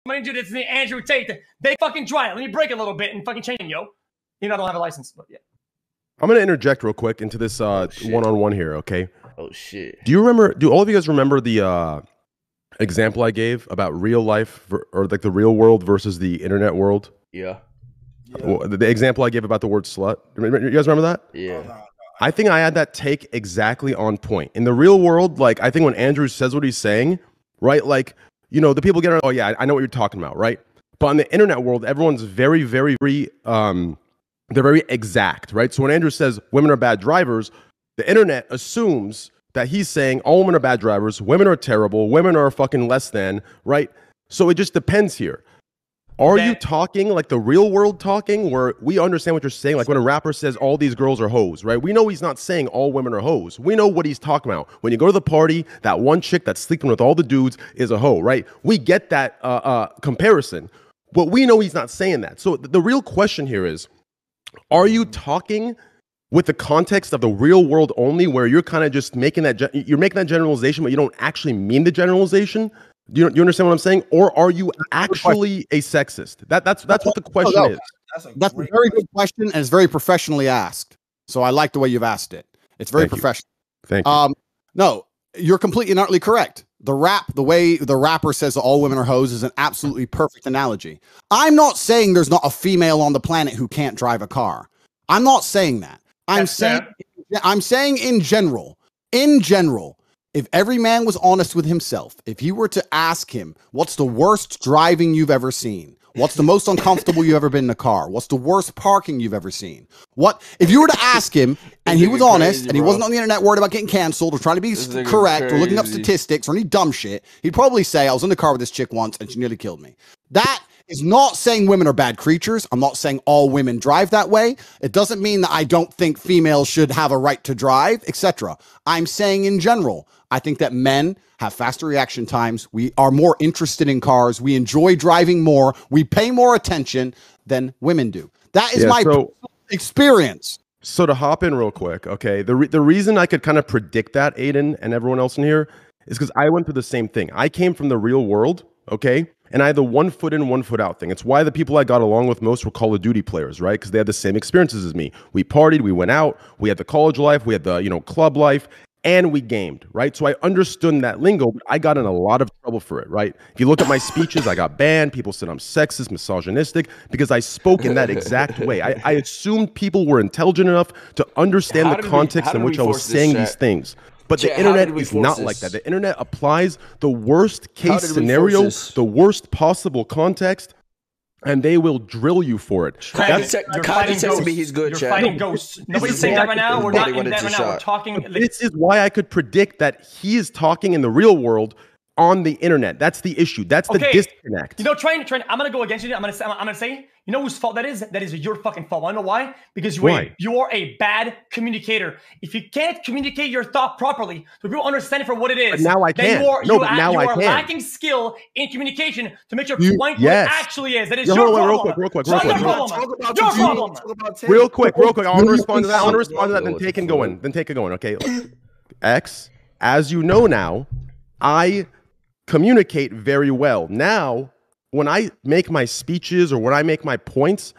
I'm gonna do this to Andrew Tate. They fucking dry it. Let me break it a little bit and fucking chain him, yo. You know, I don't have a license, but yeah. I'm gonna interject real quick into this one-on-one here, okay? Oh shit. Do all of you guys remember the example I gave about real life or like the real world versus the internet world? Yeah. The example I gave about the word slut. You guys remember that? Yeah. I think I had that take exactly on point. In the real world, like I think when Andrew says what he's saying, right? Like, you know, the people get, oh yeah, I know what you're talking about, right? But in the internet world, everyone's very, very, they're very exact, right? So when Andrew says women are bad drivers, the internet assumes that he's saying all women are bad drivers, women are terrible, women are fucking less than, right? So it just depends here. Are you talking like the real world talking where we understand what you're saying? Like when a rapper says all these girls are hoes, right? We know he's not saying all women are hoes. We know what he's talking about. When you go to the party, that one chick that's sleeping with all the dudes is a hoe, right? We get that comparison, but we know he's not saying that. So the real question here is, are you talking with the context of the real world only where you're kind of just making that, you're making that generalization, but you don't actually mean the generalization? Do you understand what I'm saying? Or are you actually a sexist? That's what the question is. That's a very good question, and it's very professionally asked. So I like the way you've asked it. It's very professional. Thank you. No, you're completely and utterly correct. The way the rapper says all women are hoes is an absolutely perfect analogy. I'm not saying there's not a female on the planet who can't drive a car. I'm not saying that. I'm saying in general, if every man was honest with himself, if he were to ask him, what's the worst driving you've ever seen? What's the most uncomfortable you've ever been in a car? What's the worst parking you've ever seen? What if you were to ask him and he was honest and he wasn't on the internet worried about getting canceled or trying to be correct or looking up statistics or any dumb shit, he'd probably say, I was in the car with this chick once and she nearly killed me. That is not saying women are bad creatures. I'm not saying all women drive that way. It doesn't mean that I don't think females should have a right to drive, etc. I'm saying in general, I think that men have faster reaction times. We are more interested in cars. We enjoy driving more. We pay more attention than women do. That is my experience. So to hop in real quick, okay, the reason I could kind of predict that, Adin and everyone else in here, is because I went through the same thing. I came from the real world, okay, and I had the 1 foot in, 1 foot out thing. It's why the people I got along with most were Call of Duty players, right? Because they had the same experiences as me. We partied, we went out, we had the college life, we had the, you know, club life, and we gamed, right? So I understood that lingo, but I got in a lot of trouble for it, right? If you look at my speeches, I got banned. People said I'm sexist, misogynistic, because I spoke in that exact way. I assumed people were intelligent enough to understand the context in which I was saying these things. But the internet is not like that. The internet applies the worst case scenario, the worst possible context, and they will drill you for it. Kylie tells me he's good, You're fighting ghosts. Nobody's saying that right now. We're not in that right now. We're talking. This is why I could predict that he is talking in the real world on the internet. That's the issue. That's the disconnect. You know, Train, I'm gonna go against you. I'm gonna say, you know whose fault that is? That is your fucking fault. I know why? Because you are a bad communicator. If you can't communicate your thought properly, so people understand it for what it is. But now I can. You are lacking skill in communication to make your point what it actually is. That is your problem. Real quick. I want to respond to that. Then take it going. Okay. X, as you know now, I communicate very well. Now, when I make my speeches or when I make my points,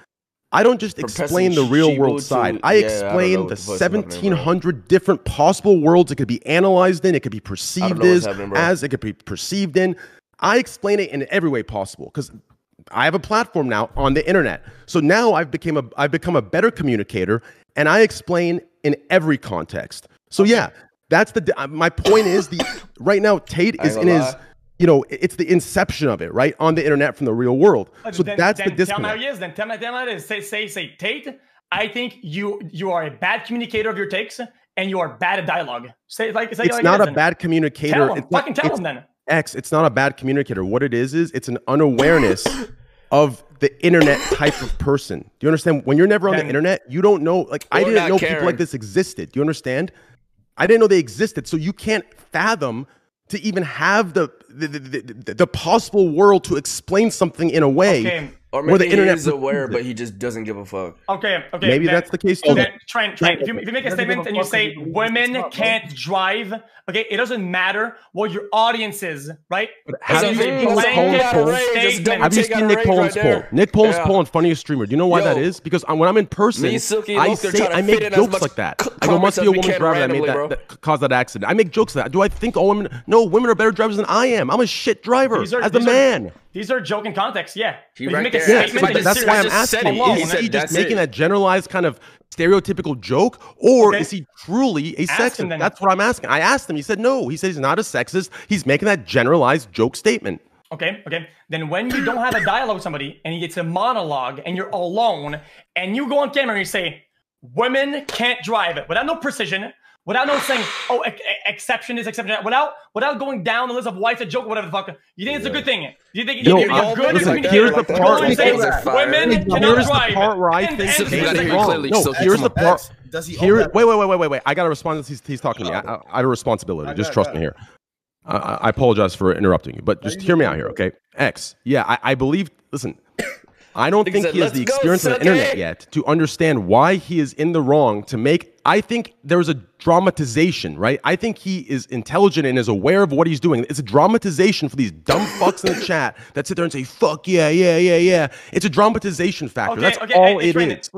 I don't just explain the real world side. I explain the 1,700 different possible worlds it could be analyzed in, it could be perceived as, it could be perceived in. I explain it in every way possible because I have a platform now on the internet. So now I've become a better communicator, and I explain in every context. So yeah, that's my point is right now Tate is in his, you know, it's the inception of it, right? On the internet from the real world. So that's the disconnect. Tell me how he is, then. Tell me how it is. Say, Tate, I think you are a bad communicator of your takes, and you are bad at dialogue. It's not a bad communicator. Tell him then. X, it's not a bad communicator. What it is it's an unawareness of the internet type of person. Do you understand? When you're never on the internet, you don't know, like, I didn't know people like this existed. Do you understand? I didn't know they existed. So you can't fathom to even have the possible world to explain something in a way Or maybe the internet is aware, but he just doesn't give a fuck. Okay. Maybe that's the case too. Train. If you make a statement and you say women can't drive, okay, it doesn't matter what your audience is, right? Have you seen Nick Poland's poll? Nick Poland's poll on Funniest Streamer. Do you know why that is? Because when I'm in person, I make jokes like that. I go, must be a woman's driver that made that caused that accident. I make jokes like that. Do I think all women? No, women are better drivers than I am. I'm a shit driver as a man. These are joking context, yeah. That's why I'm asking. Is he just making that generalized kind of stereotypical joke, or is he truly a sexist? That's what I'm asking. I asked him. He said no. He said he's not a sexist. He's making that generalized joke statement. Okay. Then when you don't have a dialogue with somebody and it's a monologue and you're alone and you go on camera and you say, women can't drive without no precision, without no saying, oh, exception is exception, without going down the list of why it's a joke or whatever the fuck, you think it's a good thing? You think you're good at communicating? Here's the part. Women cannot drive. Where I think he's wrong. No, here's the part. Wait. I got to respond to this. He's talking to me. I have a responsibility. Just trust me here. I apologize for interrupting you, but just hear me out here, okay? X. Yeah, I believe. Listen. I don't think he has the experience on the internet yet to understand why he is in the wrong to make. I think there's a dramatization, right? I think he is intelligent and is aware of what he's doing. It's a dramatization for these dumb fucks in the chat that sit there and say, fuck yeah. It's a dramatization factor. That's all it is.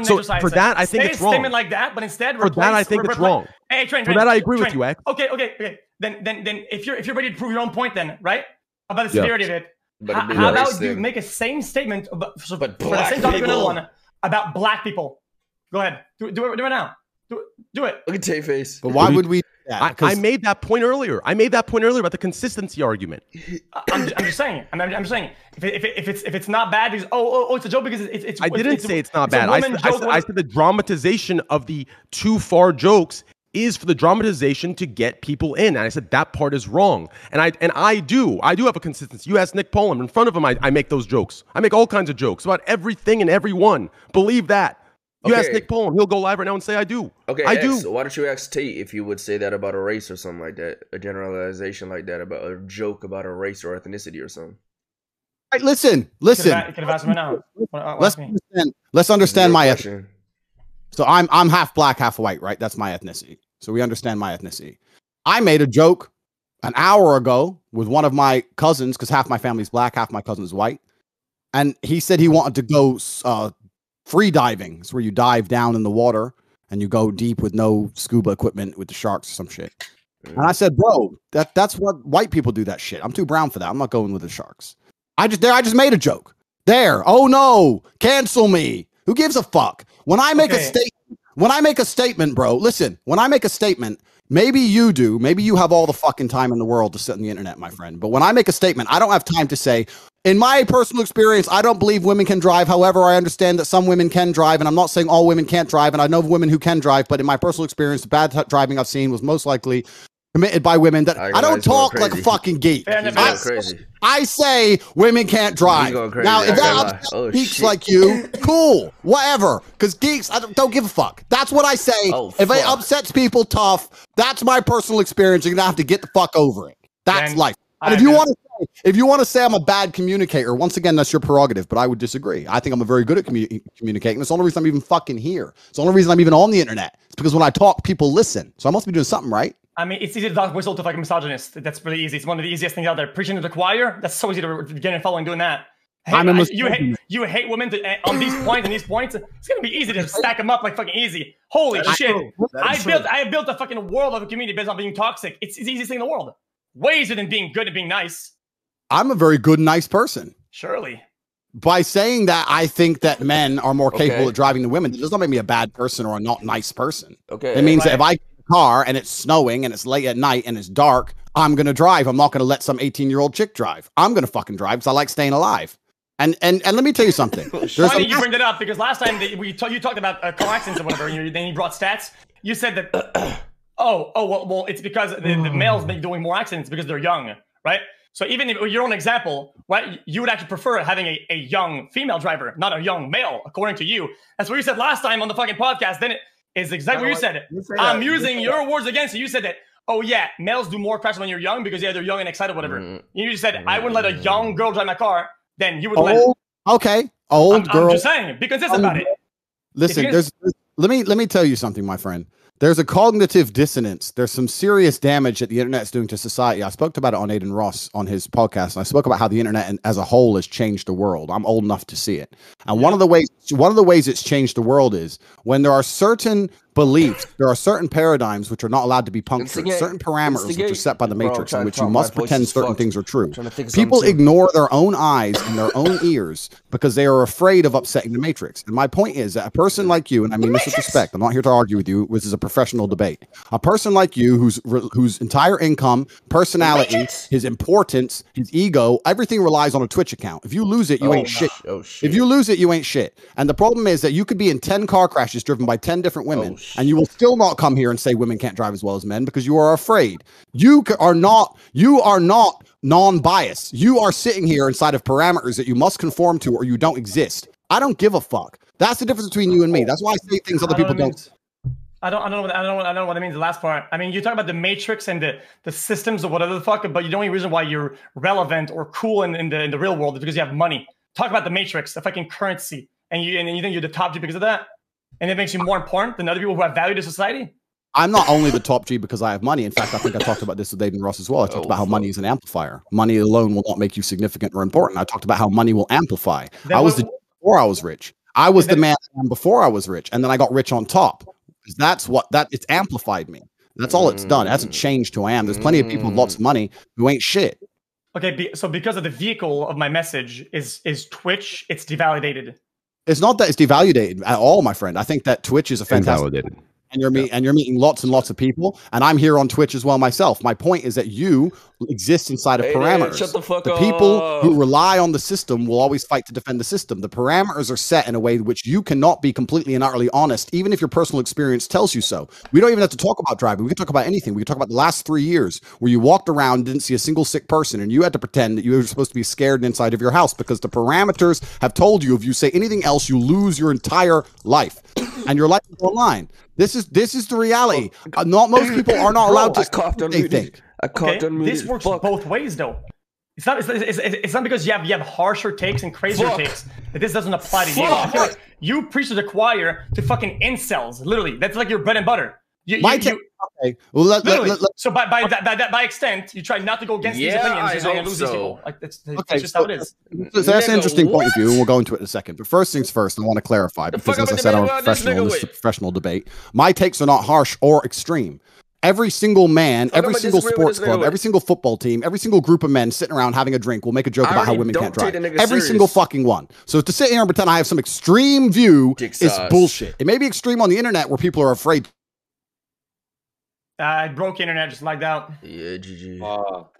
So for that, I think it's wrong. Statement like that, but instead, for that, I think it's wrong. Hey, Train. For that, I agree with you, X. Okay. Then if you're ready to prove your own point, then right about the severity of it. How about you make a same statement about, for the same topic, another one about black people? Go ahead, do it now. Do it. Look at Tate face. But why would we? I made that point earlier. I made that point earlier about the consistency argument. I'm just saying. I'm saying if it's not bad because it's a joke because it's. I didn't say it's not bad. I said the dramatization of the too far jokes is for the dramatization to get people in. And I said that part is wrong. And I do have a consistency. You ask Nick Poland, in front of him, I make those jokes. I make all kinds of jokes about everything and everyone. Believe that. You ask Nick Poland, he'll go live right now and say I do. Okay, I do. So why don't you ask Tate if you would say that about a race or something like that? A generalization like that about a joke about a race or ethnicity or something. Right, listen. You could have asked me now. Let's understand my ethnicity. So I'm half black, half white, right? That's my ethnicity. So we understand my ethnicity. I made a joke an hour ago with one of my cousins because half my family's black, half my cousin's white. And he said he wanted to go free diving. It's where you dive down in the water and you go deep with no scuba equipment with the sharks or some shit. And I said, bro, that's what white people do that shit. I'm too brown for that. I'm not going with the sharks. I just made a joke. There. Oh no, cancel me. Who gives a fuck? When I make a statement, bro, listen, when I make a statement, maybe you do, maybe you have all the fucking time in the world to sit on the internet, my friend. But when I make a statement, I don't have time to say, in my personal experience, I don't believe women can drive. However, I understand that some women can drive, and I'm not saying all women can't drive, and I know women who can drive, but in my personal experience, the bad driving I've seen was most likely committed by women that I don't talk like a fucking geek. I say women can't drive. Now, if that upsets geeks like you, cool, whatever. Because geeks, I don't give a fuck. That's what I say. If it upsets people, tough. That's my personal experience. You're gonna have to get the fuck over it. That's life. And if you want to say I'm a bad communicator, once again, that's your prerogative. But I would disagree. I think I'm very good at communicating. It's the only reason I'm even fucking here. It's the only reason I'm even on the internet. It's because when I talk, people listen. So I must be doing something right. I mean, it's easy to dog whistle to fucking misogynist. That's really easy. It's one of the easiest things out there. Preaching to the choir, that's so easy to get in following doing that. Hey, you hate women on these points and these points. It's gonna be easy to stack them up like fucking easy. Holy shit! I built a fucking world of a community based on being toxic. It's the easiest thing in the world. Way easier than being good and being nice. I'm a very good and nice person. Surely. By saying that, I think that men are more capable of driving than women. It does not make me a bad person or a not nice person. It means that if I car and it's snowing and it's late at night and it's dark, I'm gonna drive. I'm not gonna let some 18-year-old chick drive. I'm gonna fucking drive because I like staying alive. And let me tell you something. Funny you bring that up because last time you talked about car accidents or whatever, and then you brought stats. You said that well, it's because the males be doing more accidents because they're young, right? So even if your own example, right, you would actually prefer having a young female driver, not a young male, according to you. That's what you said last time on the fucking podcast. Then it is exactly what you said. I'm using your words against you. You said that, oh yeah, males do more crashes when you're young because they're young and excited, whatever. You just said, I wouldn't let a young girl drive my car. Then you would let Okay, old girl. I'm just saying, be consistent about it. Listen, let me tell you something, my friend. There's a cognitive dissonance. There's some serious damage that the internet is doing to society. I spoke about it on Adin Ross on his podcast, and I spoke about how the internet as a whole has changed the world. I'm old enough to see it. And one of the ways it's changed the world is when there are certain beliefs, there are certain paradigms which are not allowed to be punctured, certain parameters which are set by the Matrix in which you must pretend certain things are true. People ignore their own eyes and their own ears because they are afraid of upsetting the Matrix. And my point is that a person like you, and I mean this with respect, I'm not here to argue with you, this is a professional debate. A person like you whose entire income, personality, his importance, his ego, everything relies on a Twitch account. If you lose it, you ain't shit. If you lose it, you ain't shit. And the problem is that you could be in 10 car crashes driven by 10 different women, and you will still not come here and say women can't drive as well as men because you are afraid. You are not non-biased. You are sitting here inside of parameters that you must conform to or you don't exist. I don't give a fuck. That's the difference between you and me. That's why I say things other people don't. I don't know what it means, the last part. I mean, you talk about the Matrix and the systems or whatever the fuck, but the only reason why you're relevant or cool in the real world is because you have money. Talk about the Matrix, the fucking currency, and you think you're the top G because of that? And it makes you more important than other people who have value to society? I'm not only the top G because I have money. In fact, I think I talked about this with Adin Ross as well. I talked about how money is an amplifier. Money alone will not make you significant or important. I talked about how money will amplify. I was the before I was rich. I was the man before I was rich, and then I got rich on top. That's it's amplified me. That's all it's done. It hasn't changed who I am. There's plenty of people with lots of money who ain't shit. Okay, so because of the vehicle of my message is Twitch, it's devalidated. It's not that it's devalidated at all, my friend. I think that Twitch is a fantastic. And you're meeting lots and lots of people, and I'm here on Twitch as well myself. My point is that you exist inside of parameters. Shut the fuck up. People who rely on the system will always fight to defend the system. The parameters are set in a way which you cannot be completely and utterly honest, even if your personal experience tells you so. We don't even have to talk about driving. We can talk about anything. We can talk about the last 3 years where you walked around and didn't see a single sick person, and you had to pretend that you were supposed to be scared inside of your house because the parameters have told you if you say anything else, you lose your entire life, and your life is online. This is the reality. Not most people are not allowed to coughed on they think. This works both ways, though. It's not because you have harsher takes and crazier takes that this doesn't apply to you. I feel like you preach to the choir to fucking incels. Literally, that's like your bread and butter. Okay. Well, so by extent, you try not to go against these opinions because you're going to lose these people. Like, that's just how it is. So that's an interesting point of view, and we'll go into it in a second. But first things first, I want to clarify, because as I said, I'm a professional. This is a professional debate. My takes are not harsh or extreme. Every single man, every single sports club, every single football team, every single group of men sitting around having a drink will make a joke about how women can't drive. Every single fucking one. So to sit here and pretend I have some extreme view is bullshit. It may be extreme on the internet where people are afraid. I broke internet just like that. Yeah, GG. Fuck.